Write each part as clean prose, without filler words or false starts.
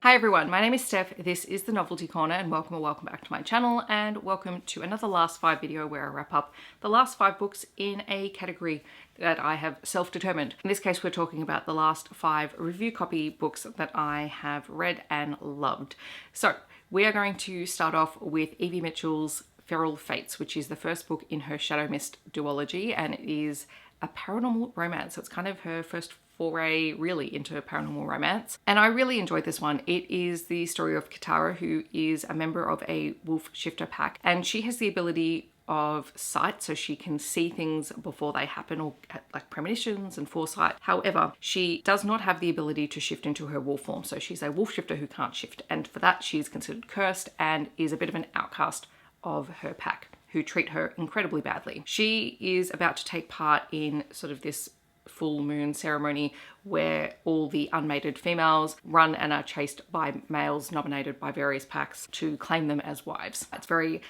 Hi everyone, my name is Steph, this is the Novelty Corner and welcome back to my channel and welcome to another Last 5 video where I wrap up the last 5 books in a category that I have self-determined. In this case we're talking about the last 5 review copy books that I have read and loved. So we are going to start off with Evie Mitchell's Feral Fates, which is the first book in her Shadow Mist duology, and it is a paranormal romance. So it's kind of her first foray really into paranormal romance. And I really enjoyed this one. It is the story of Katara, who is a member of a wolf shifter pack, and she has the ability of sight, so she can see things before they happen, or like premonitions and foresight. However, she does not have the ability to shift into her wolf form, so she's a wolf shifter who can't shift, and for that she's considered cursed and is a bit of an outcast of her pack, who treat her incredibly badly. She is about to take part in sort of this full moon ceremony where all the unmated females run and are chased by males nominated by various packs to claim them as wives. It's very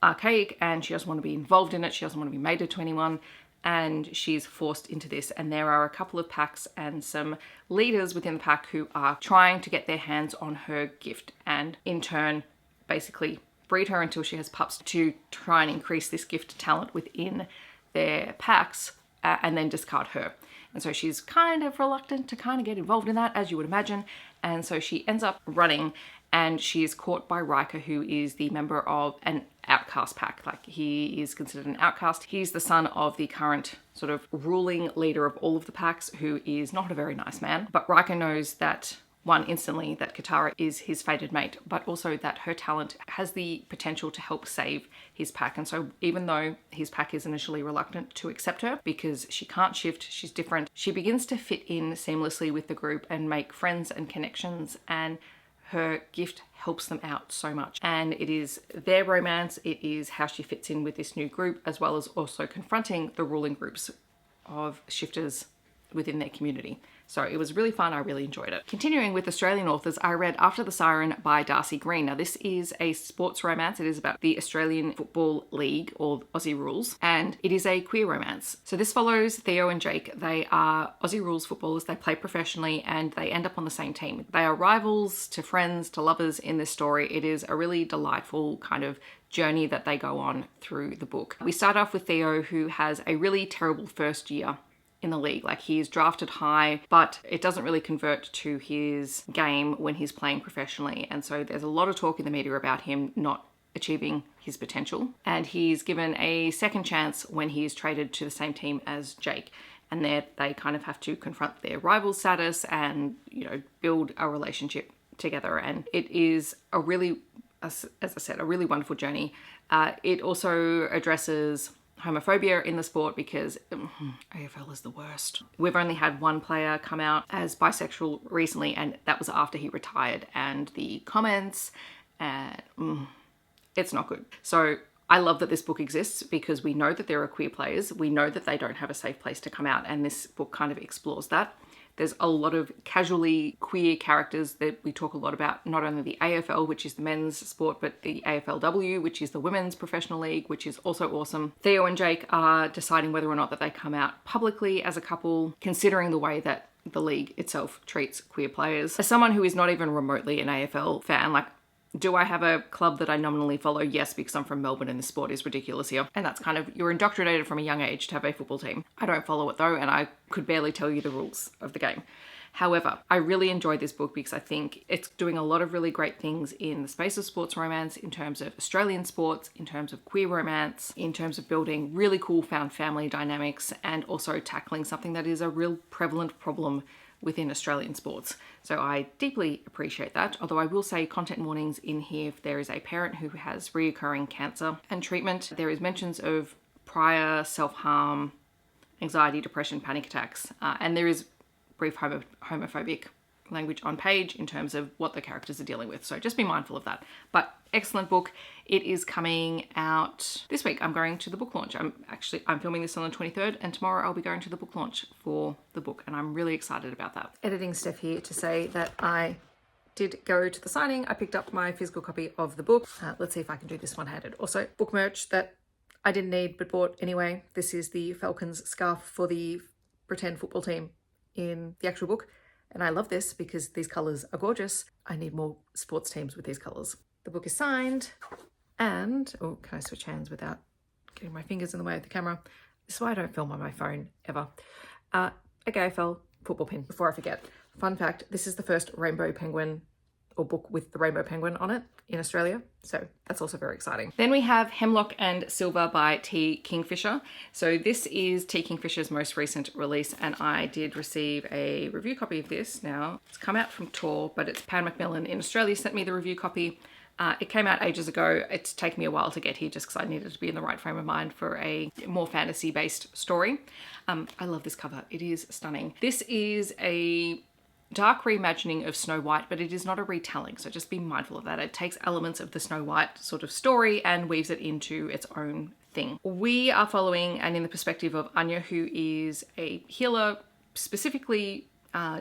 archaic and she doesn't want to be involved in it. She doesn't want to be mated to anyone, and she's forced into this. And there are a couple of packs and some leaders within the pack who are trying to get their hands on her gift and in turn basically breed her until she has pups to try and increase this gift talent within their packs and then discard her. And so she's kind of reluctant to kind of get involved in that, as you would imagine. And so she ends up running and she is caught by Riker, who is the member of an outcast pack. Like, he is considered an outcast. He's the son of the current sort of ruling leader of all of the packs, who is not a very nice man. But Riker knows that, one, instantly, that Katara is his fated mate, but also that her talent has the potential to help save his pack. And so even though his pack is initially reluctant to accept her because she can't shift, she's different, she begins to fit in seamlessly with the group and make friends and connections, and her gift helps them out so much. And it is their romance, it is how she fits in with this new group, as well as also confronting the ruling groups of shifters within their community. So it was really fun. I really enjoyed it. Continuing with Australian authors, I read After the Siren by Darcy Green. Now, this is a sports romance. It is about the Australian Football League, or Aussie Rules, and it is a queer romance. So this follows Theo and Jake. They are Aussie Rules footballers. They play professionally and they end up on the same team. They are rivals to friends to lovers in this story. It is a really delightful kind of journey that they go on through the book. We start off with Theo, who has a really terrible first year in the league. Like, he's drafted high, but it doesn't really convert to his game when he's playing professionally. And so there's a lot of talk in the media about him not achieving his potential. And he's given a second chance when he is traded to the same team as Jake. And there they kind of have to confront their rival status and, you know, build a relationship together. And it is a really, as I said, a really wonderful journey. It also addresses homophobia in the sport because AFL is the worst. We've only had one player come out as bisexual recently, and that was after he retired, and the comments, it's not good. So I love that this book exists because we know that there are queer players. We know that they don't have a safe place to come out, and this book kind of explores that. There's a lot of casually queer characters that we talk a lot about, not only the AFL, which is the men's sport, but the AFLW, which is the women's professional league, which is also awesome. Theo and Jake are deciding whether or not that they come out publicly as a couple, considering the way that the league itself treats queer players. As someone who is not even remotely an AFL fan, like, do I have a club that I nominally follow? Yes, because I'm from Melbourne and the sport is ridiculous here. And that's kind of, you're indoctrinated from a young age to have a football team. I don't follow it though, and I could barely tell you the rules of the game. However, I really enjoyed this book because I think it's doing a lot of really great things in the space of sports romance, in terms of Australian sports, in terms of queer romance, in terms of building really cool found family dynamics, and also tackling something that is a real prevalent problem within Australian sports. So I deeply appreciate that. Although I will say content warnings in here if there is a parent who has reoccurring cancer and treatment. There is mentions of prior self-harm, anxiety, depression, panic attacks, and there is brief homophobic language on page in terms of what the characters are dealing with. So just be mindful of that. But excellent book. It is coming out this week. I'm going to the book launch. I'm filming this on the 23rd, and tomorrow I'll be going to the book launch for the book, and I'm really excited about that. Editing Steph here to say that I did go to the signing. I picked up my physical copy of the book. Let's see if I can do this one-handed. Also, book merch that I didn't need but bought anyway. This is the Falcons scarf for the pretend football team in the actual book. And I love this because these colours are gorgeous. I need more sports teams with these colours. The book is signed and, oh, can I switch hands without getting my fingers in the way of the camera? This is why I don't film on my phone ever. A GAFL football pin, before I forget. Fun fact, this is the first rainbow penguin or book with the rainbow penguin on it in Australia. So that's also very exciting. Then we have Hemlock and Silver by T. Kingfisher. So this is T. Kingfisher's most recent release, and I did receive a review copy of this. Now, it's come out from Tor, but it's Pan Macmillan in Australia sent me the review copy. It came out ages ago. It's taken me a while to get here just because I needed to be in the right frame of mind for a more fantasy-based story. I love this cover. It is stunning. This is a dark reimagining of Snow White, but it is not a retelling, so just be mindful of that. It takes elements of the Snow White sort of story and weaves it into its own thing. We are following, and in the perspective of Anya, who is a healer, specifically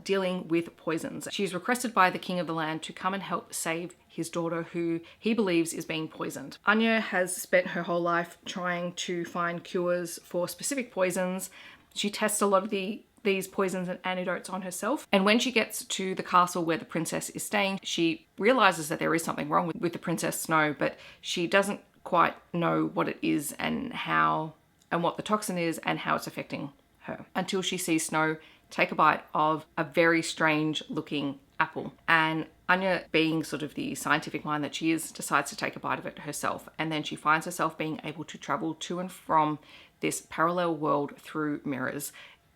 dealing with poisons. She's requested by the king of the land to come and help save his daughter, who he believes is being poisoned. Anya has spent her whole life trying to find cures for specific poisons. She tests a lot of these poisons and antidotes on herself. And when she gets to the castle where the princess is staying, she realizes that there is something wrong with the Princess Snow, but she doesn't quite know what it is and how, and what the toxin is and how it's affecting her, until she sees Snow take a bite of a very strange looking apple. And Anya, being sort of the scientific mind that she is, decides to take a bite of it herself. And then she finds herself being able to travel to and from this parallel world through mirrors.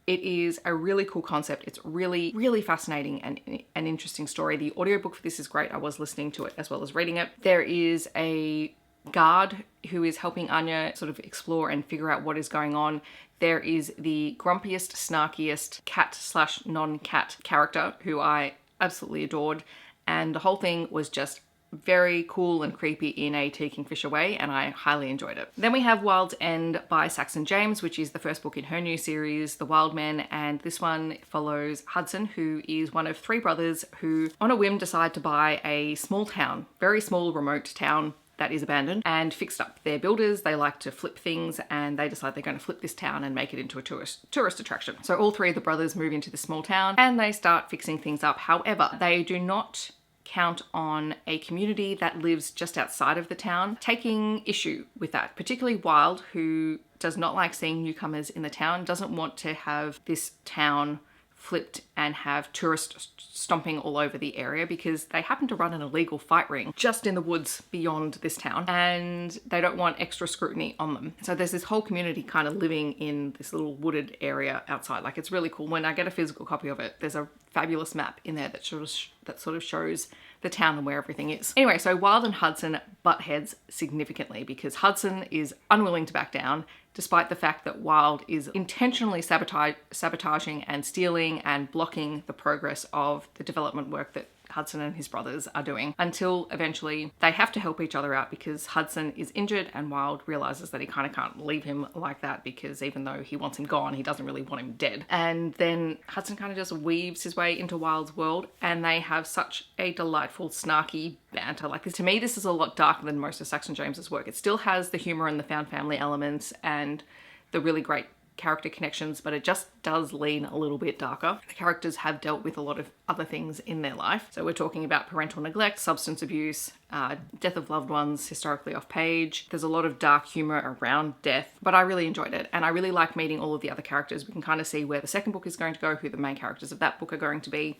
It is a really cool concept. It's really, really fascinating and an interesting story. The audiobook for this is great. I was listening to it as well as reading it. There is a guard who is helping Anya sort of explore and figure out what is going on. There is the grumpiest, snarkiest cat/non-cat character who I absolutely adored. And the whole thing was just very cool and creepy in a T. Kingfisher way, and I highly enjoyed it. Then we have Wilde's End by Saxon James, which is the first book in her new series, The Wild Men, and this one follows Hudson, who is one of three brothers who on a whim decide to buy a small town, very small remote town that is abandoned and fixed up. They're builders, they like to flip things, and they decide they're going to flip this town and make it into a tourist attraction. So all three of the brothers move into this small town and they start fixing things up. However, they do not count on a community that lives just outside of the town taking issue with that, particularly Wilde, who does not like seeing newcomers in the town, doesn't want to have this town flipped and have tourists stomping all over the area because they happen to run an illegal fight ring just in the woods beyond this town, and they don't want extra scrutiny on them. So there's this whole community kind of living in this little wooded area outside. Like, it's really cool. When I get a physical copy of it, there's a fabulous map in there that sort of shows the town and where everything is. Anyway, so Wilde and Hudson butt heads significantly because Hudson is unwilling to back down, despite the fact that Wilde is intentionally sabotaging and stealing and blocking the progress of the development work that Hudson and his brothers are doing, until eventually they have to help each other out because Hudson is injured and Wilde realizes that he kind of can't leave him like that because even though he wants him gone, he doesn't really want him dead. And then Hudson kind of just weaves his way into Wilde's world, and they have such a delightful, snarky banter. Like, to me, this is a lot darker than most of Saxon James's work. It still has the humor and the found family elements and the really great character connections, but it just does lean a little bit darker. The characters have dealt with a lot of other things in their life. So we're talking about parental neglect, substance abuse, death of loved ones, historically off page. There's a lot of dark humor around death, but I really enjoyed it. And I really like meeting all of the other characters. We can kind of see where the second book is going to go, who the main characters of that book are going to be.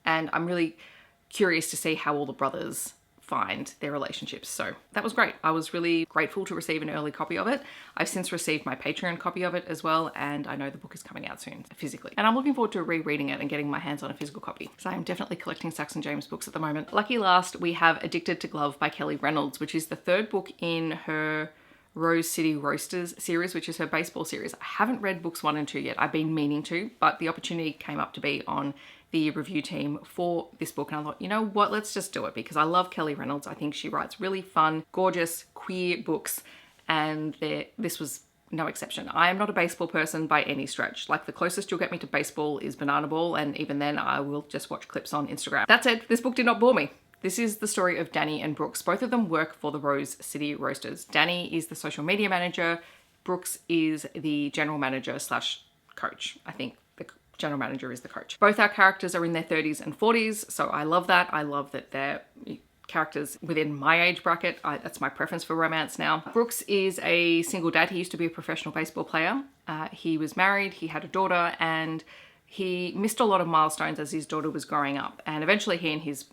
And I'm really curious to see how all the brothers find their relationships. So that was great. I was really grateful to receive an early copy of it. I've since received my Patreon copy of it as well, and I know the book is coming out soon physically. And I'm looking forward to rereading it and getting my hands on a physical copy, because I am definitely collecting Saxon James books at the moment. Lucky last, we have Addicted to Glove by Kelly Reynolds, which is the third book in her Rose City Roasters series, which is her baseball series. I haven't read books 1 and 2 yet. I've been meaning to, but the opportunity came up to be on the review team for this book, and I thought, you know what, let's just do it, because I love Kelly Reynolds. I think she writes really fun, gorgeous, queer books, and this was no exception. I am not a baseball person by any stretch. Like, the closest you'll get me to baseball is Banana Ball, and even then I will just watch clips on Instagram. That said, this book did not bore me. This is the story of Danny and Brooks. Both of them work for the Rose City Roasters. Danny is the social media manager. Brooks is the general manager slash coach, I think. general manager is the coach. Both our characters are in their 30s and 40s, so I love that. I love that they're characters within my age bracket. That's my preference for romance now. Brooks is a single dad. He used to be a professional baseball player. He was married, he had a daughter, and he missed a lot of milestones as his daughter was growing up. And eventually he and his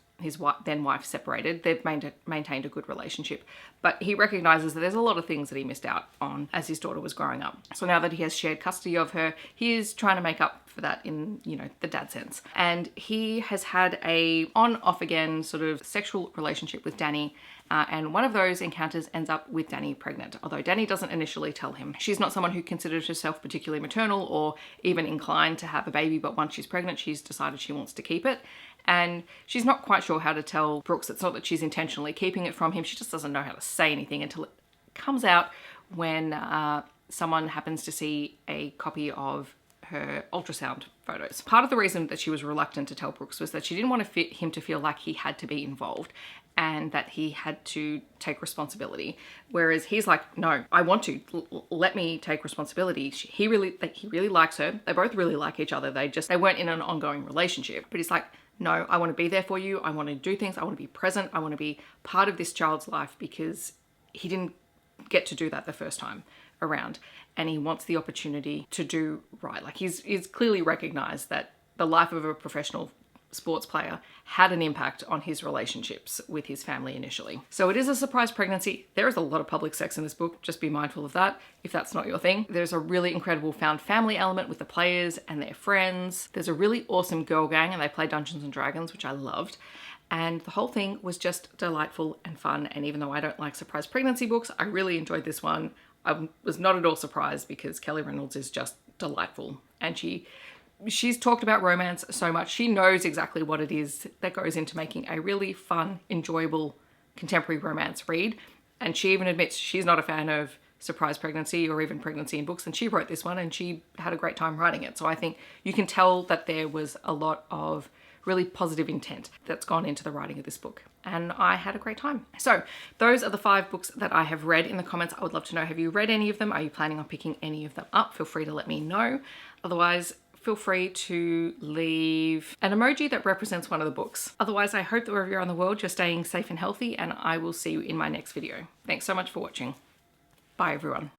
then wife separated. They've maintained a good relationship, but he recognizes that there's a lot of things that he missed out on as his daughter was growing up. So now that he has shared custody of her, he is trying to make up for that in, you know, the dad sense. And he has had a on off again sort of sexual relationship with Danny. And one of those encounters ends up with Danny pregnant, although Danny doesn't initially tell him. She's not someone who considers herself particularly maternal or even inclined to have a baby, but once she's pregnant, she's decided she wants to keep it. And she's not quite sure how to tell Brooks. It's not that she's intentionally keeping it from him, she just doesn't know how to say anything until it comes out when someone happens to see a copy of her ultrasound photos. Part of the reason that she was reluctant to tell Brooks was that she didn't want him to feel like he had to be involved and that he had to take responsibility. Whereas he's like, no, I want to. Let me take responsibility. He really likes her. They both really like each other. They weren't in an ongoing relationship. But he's like, no, I want to be there for you. I want to do things. I want to be present. I want to be part of this child's life, because he didn't get to do that the first time around. And he wants the opportunity to do right. Like he's clearly recognized that the life of a professional sports player had an impact on his relationships with his family initially. So it is a surprise pregnancy. There is a lot of public sex in this book. Just be mindful of that if that's not your thing. There's a really incredible found family element with the players and their friends. There's a really awesome girl gang and they play Dungeons and Dragons, which I loved. And the whole thing was just delightful and fun. And even though I don't like surprise pregnancy books, I really enjoyed this one. I was not at all surprised because Kelly Reynolds is just delightful. And she's talked about romance so much. She knows exactly what it is that goes into making a really fun, enjoyable contemporary romance read. And she even admits she's not a fan of surprise pregnancy or even pregnancy in books. And she wrote this one and she had a great time writing it. So I think you can tell that there was a lot of really positive intent that's gone into the writing of this book. And I had a great time. So those are the 5 books that I have read. In the comments, I would love to know, have you read any of them? Are you planning on picking any of them up? Feel free to let me know. Otherwise, feel free to leave an emoji that represents one of the books. Otherwise, I hope that wherever you're in the world, you're staying safe and healthy, and I will see you in my next video. Thanks so much for watching. Bye, everyone.